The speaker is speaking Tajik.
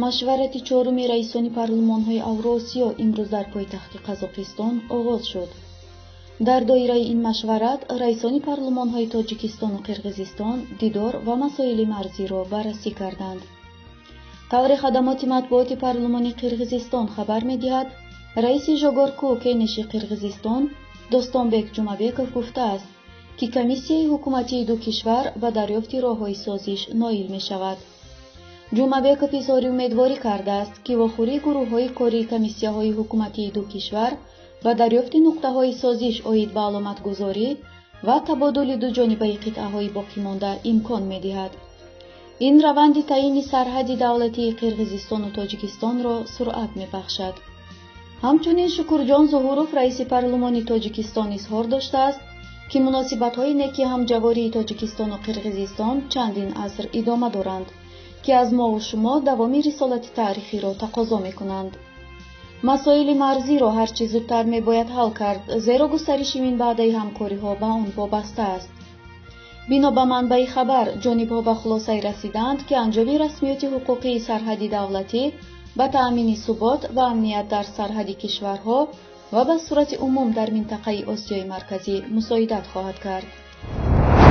машварати чоруми раисони парлумонҳои Авроосиё имрӯз дар пойтахти Қазоқистон оғоз шуд. дар доираи ин машварат раисони парлумонҳои Тоҷикистону Қирғизистон дидор ва масоили марзиро баррасӣ карданд. таври хадамоти матбуоти парлумони Қирғизистон хабар медиҳад, раиси Жогорку Кениши Қирғизистон Достонбек Ҷумабеков гуфтааст, ки комиссияи ҳукуматии ду кишвар ба дарёфти роҳҳои созиш ноил мешавад. Ҷумабеков изҳори умедворӣ кардааст, ки вохӯрии гурӯҳҳои кории комиссияҳои ҳукуматии ду кишвар ба дарёфти нуқтаҳои созиш оид ба аломатгузорӣ ва табодули дуҷонибаи қитъаҳои боқимонда имкон медиҳад. ин раванди таъини сарҳади давлатии Қирғизистону Тоҷикистонро суръат мебахшад. ҳамчунин Шукурҷон Зуҳуров раиси парлумони Тоҷикистон изҳор доштааст, ки муносибатҳои неки ҳамҷавории Тоҷикистону Қирғизистон чандин аср идома доранд, ки аз мову шумо давоми рисолати таърихиро тақозо мекунанд. масоили марзиро ҳарчи зудтар мебояд ҳал кард, зеро густариши минбаъдаи ҳамкориҳо ба он вобаста аст. бино ба манбаи хабар, ҷонибҳо ба хулосае расиданд, ки анҷоми расмиёти ҳуқуқии сарҳади давлатӣ ба таъмини субот ва амният дар сарҳади кишварҳо ва ба сурати умум дар минтақаи Осиёи марказӣ мусоидат хоҳад кард.